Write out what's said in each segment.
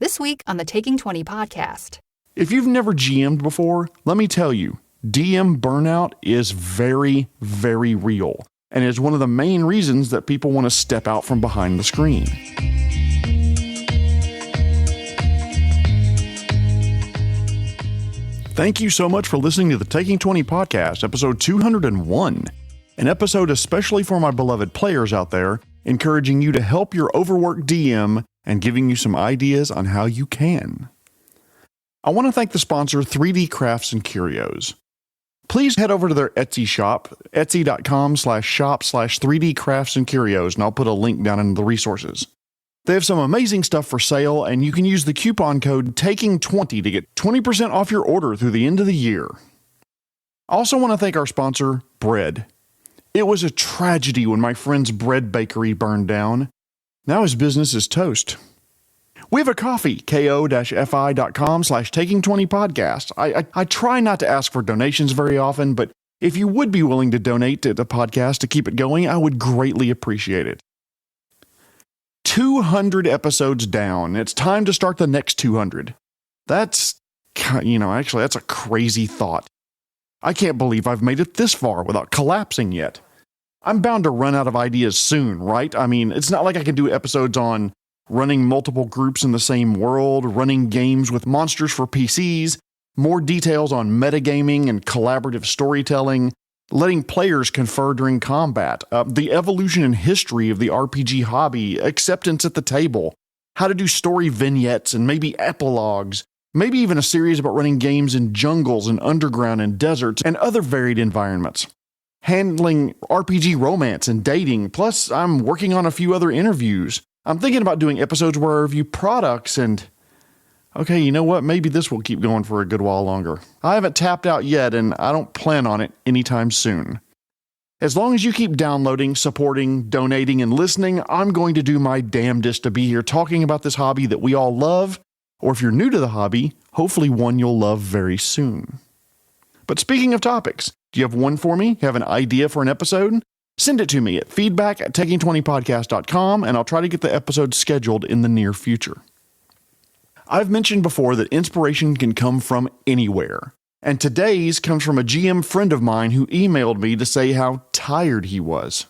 This week on the Taking 20 podcast. If you've never GM'd before, let me tell you, DM burnout is very, very real, and is one of the main reasons that people want to step out from behind the screen. Thank you so much for listening to the Taking 20 podcast, episode 201, an episode especially for my beloved players out there, encouraging you to help your overworked DM and giving you some ideas on how you can. I want to thank the sponsor 3D Crafts and Curios. Please head over to their Etsy shop, etsy.com/shop/3D Crafts and Curios, and I'll put a link down in the resources. They have some amazing stuff for sale, and you can use the coupon code TAKING20 to get 20% off your order through the end of the year. I also want to thank our sponsor, Bread. It was a tragedy when my friend's bread bakery burned down. Now his business is toast. We have a coffee, ko-fi.com/taking20podcast. I try not to ask for donations very often, but if you would be willing to donate to the podcast to keep it going, I would greatly appreciate it. 200 episodes down. It's time to start the next 200. That's a crazy thought. I can't believe I've made it this far without collapsing yet. I'm bound to run out of ideas soon, right? I mean, it's not like I can do episodes on running multiple groups in the same world, running games with monsters for PCs, more details on metagaming and collaborative storytelling, letting players confer during combat, the evolution and history of the RPG hobby, acceptance at the table, how to do story vignettes and maybe epilogues, maybe even a series about running games in jungles and underground and deserts and other varied environments. Handling RPG romance and dating, plus I'm working on a few other interviews. I'm thinking about doing episodes where I review products and... Okay, you know what? Maybe this will keep going for a good while longer. I haven't tapped out yet, and I don't plan on it anytime soon. As long as you keep downloading, supporting, donating, and listening, I'm going to do my damnedest to be here talking about this hobby that we all love, or if you're new to the hobby, hopefully one you'll love very soon. But speaking of topics, do you have one for me? Have an idea for an episode? Send it to me at feedback@taking20podcast.com, and I'll try to get the episode scheduled in the near future. I've mentioned before that inspiration can come from anywhere, and today's comes from a GM friend of mine who emailed me to say how tired he was.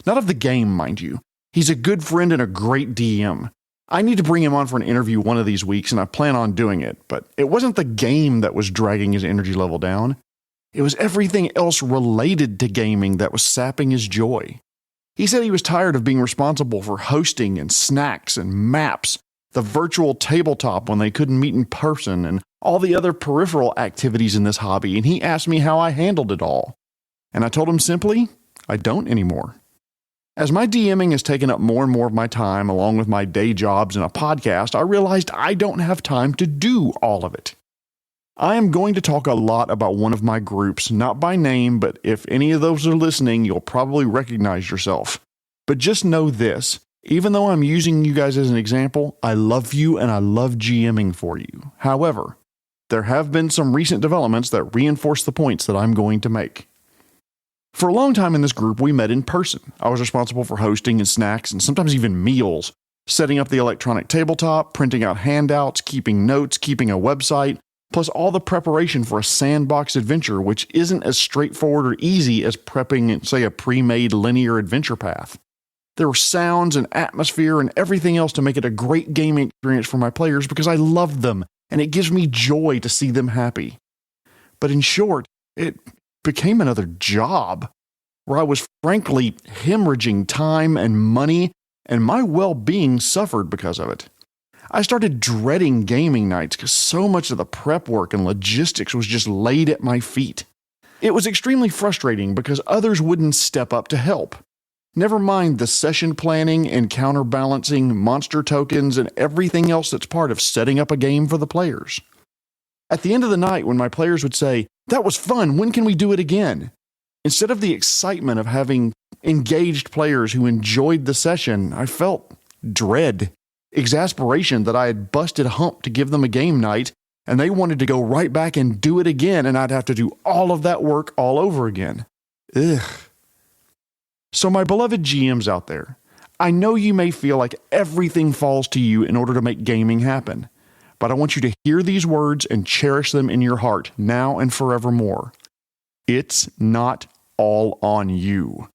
Not of the game, mind you. He's a good friend and a great DM. I need to bring him on for an interview one of these weeks, and I plan on doing it, but it wasn't the game that was dragging his energy level down. It was everything else related to gaming that was sapping his joy. He said he was tired of being responsible for hosting and snacks and maps, the virtual tabletop when they couldn't meet in person, and all the other peripheral activities in this hobby, and he asked me how I handled it all. And I told him simply, I don't anymore. As my DMing has taken up more and more of my time, along with my day jobs and a podcast, I realized I don't have time to do all of it. I am going to talk a lot about one of my groups, not by name, but if any of those are listening, you'll probably recognize yourself. But just know this, even though I'm using you guys as an example, I love you and I love GMing for you. However, there have been some recent developments that reinforce the points that I'm going to make. For a long time in this group, we met in person. I was responsible for hosting and snacks and sometimes even meals, setting up the electronic tabletop, printing out handouts, keeping notes, keeping a website, plus all the preparation for a sandbox adventure, which isn't as straightforward or easy as prepping, say, a pre-made linear adventure path. There were sounds and atmosphere and everything else to make it a great gaming experience for my players because I love them, and it gives me joy to see them happy. But in short, it became another job, where I was frankly hemorrhaging time and money, and my well-being suffered because of it. I started dreading gaming nights because so much of the prep work and logistics was just laid at my feet. It was extremely frustrating because others wouldn't step up to help. Never mind the session planning and counterbalancing, monster tokens, and everything else that's part of setting up a game for the players. At the end of the night, when my players would say, "That was fun, when can we do it again?" Instead of the excitement of having engaged players who enjoyed the session, I felt dread. Exasperation that I had busted a hump to give them a game night, and they wanted to go right back and do it again, and I'd have to do all of that work all over again. Ugh. So my beloved GMs out there, I know you may feel like everything falls to you in order to make gaming happen. but I want you to hear these words and cherish them in your heart now and forevermore. It's not all on you.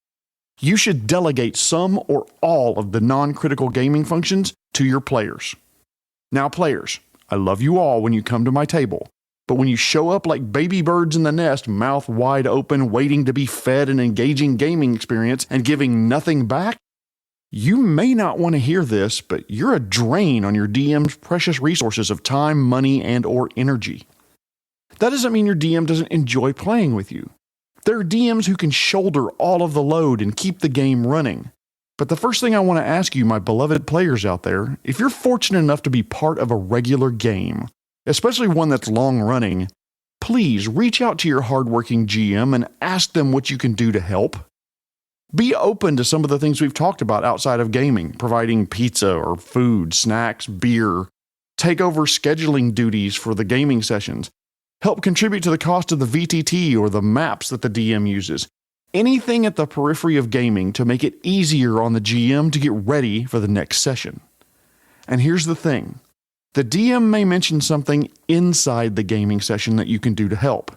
You should delegate some or all of the non-critical gaming functions to your players. Now, players, I love you all when you come to my table, but when you show up like baby birds in the nest, mouth wide open, waiting to be fed an engaging gaming experience and giving nothing back, you may not want to hear this, but you're a drain on your DM's precious resources of time, money, and/or energy. That doesn't mean your DM doesn't enjoy playing with you. There are DMs who can shoulder all of the load and keep the game running. But the first thing I want to ask you, my beloved players out there, if you're fortunate enough to be part of a regular game, especially one that's long running, please reach out to your hardworking GM and ask them what you can do to help. Be open to some of the things we've talked about outside of gaming, providing pizza or food, snacks, beer, take over scheduling duties for the gaming sessions, help contribute to the cost of the VTT or the maps that the DM uses. Anything at the periphery of gaming to make it easier on the GM to get ready for the next session. And here's the thing. The DM may mention something inside the gaming session that you can do to help.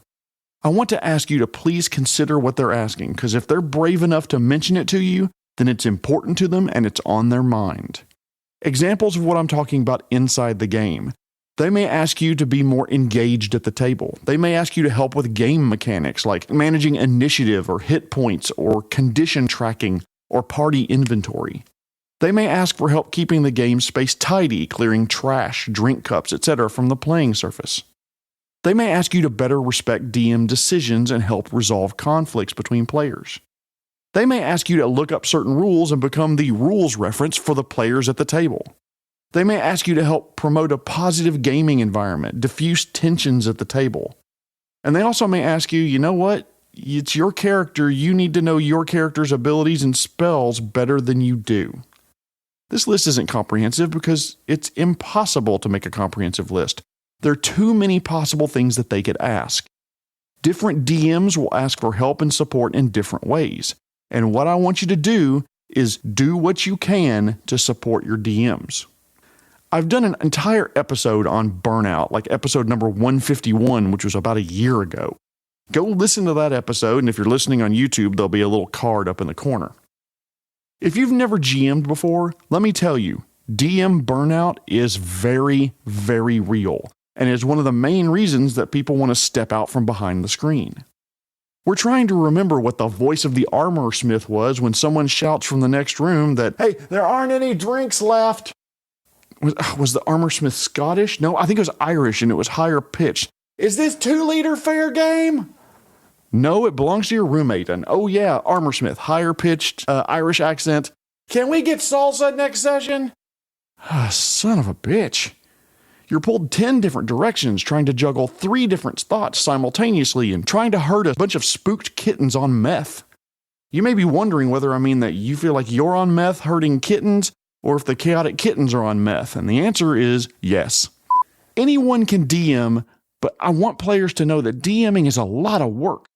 I want to ask you to please consider what they're asking, because if they're brave enough to mention it to you, then it's important to them and it's on their mind. Examples of what I'm talking about inside the game. They may ask you to be more engaged at the table. They may ask you to help with game mechanics like managing initiative or hit points or condition tracking or party inventory. They may ask for help keeping the game space tidy, clearing trash, drink cups, etc. from the playing surface. They may ask you to better respect DM decisions and help resolve conflicts between players. They may ask you to look up certain rules and become the rules reference for the players at the table. They may ask you to help promote a positive gaming environment, diffuse tensions at the table. And they also may ask you, you know what? It's your character. You need to know your character's abilities and spells better than you do. This list isn't comprehensive because it's impossible to make a comprehensive list. There are too many possible things that they could ask. Different DMs will ask for help and support in different ways. And what I want you to do is do what you can to support your DMs. I've done an entire episode on burnout, like episode number 151, which was about a year ago. Go listen to that episode, and if you're listening on YouTube, there'll be a little card up in the corner. If you've never GM'd before, let me tell you, DM burnout is very, very real, and is one of the main reasons that people want to step out from behind the screen. We're trying to remember what the voice of the armor smith was when someone shouts from the next room that, "Hey, there aren't any drinks left." Was the armor smith Scottish? No, I think it was Irish, and it was higher pitched. "Is this 2-liter fair game?" No, it belongs to your roommate. And oh yeah, armor smith, higher pitched Irish accent. "Can we get salsa next session?" Son of a bitch. You're pulled 10 different directions trying to juggle 3 different thoughts simultaneously and trying to herd a bunch of spooked kittens on meth. You may be wondering whether I mean that you feel like you're on meth herding kittens or if the chaotic kittens are on meth, and the answer is yes. Anyone can DM, but I want players to know that DMing is a lot of work.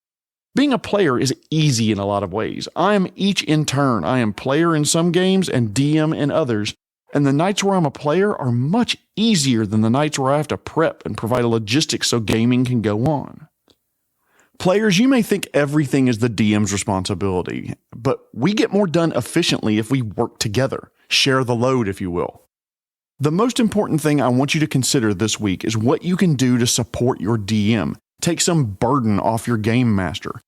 Being a player is easy in a lot of ways. I am each in turn. I am player in some games and DM in others. And the nights where I'm a player are much easier than the nights where I have to prep and provide logistics so gaming can go on. Players, you may think everything is the DM's responsibility, but we get more done efficiently if we work together, share the load, if you will. The most important thing I want you to consider this week is what you can do to support your DM, take some burden off your game master.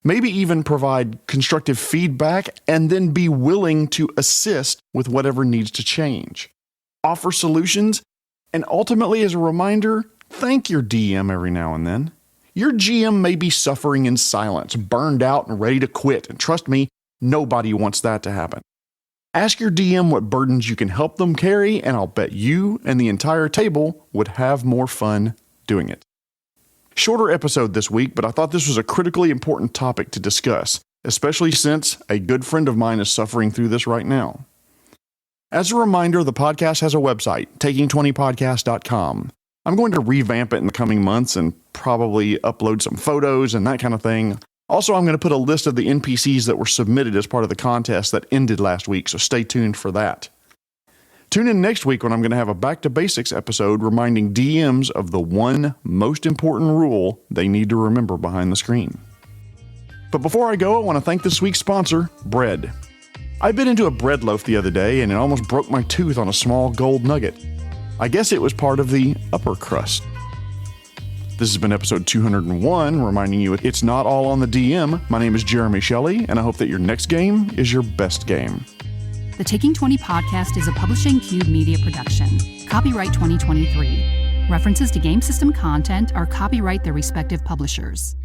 Maybe even provide constructive feedback and then be willing to assist with whatever needs to change. Offer solutions, and ultimately, as a reminder, thank your DM every now and then. Your GM may be suffering in silence, burned out and ready to quit, and trust me, nobody wants that to happen. Ask your DM what burdens you can help them carry, and I'll bet you and the entire table would have more fun doing it. Shorter episode this week, but I thought this was a critically important topic to discuss, especially since a good friend of mine is suffering through this right now. As a reminder, the podcast has a website, taking20podcast.com. I'm going to revamp it in the coming months and probably upload some photos and that kind of thing. Also, I'm going to put a list of the NPCs that were submitted as part of the contest that ended last week, so stay tuned for that. Tune in next week when I'm going to have a Back to Basics episode reminding DMs of the one most important rule they need to remember behind the screen. But before I go, I want to thank this week's sponsor, Bread. I bit into a bread loaf the other day and it almost broke my tooth on a small gold nugget. I guess it was part of the upper crust. This has been episode 201, reminding you it's not all on the DM. My name is Jeremy Shelley, and I hope that your next game is your best game. The Taking 20 podcast is a Publishing Cube media production. Copyright 2023. References to game system content are copyright their respective publishers.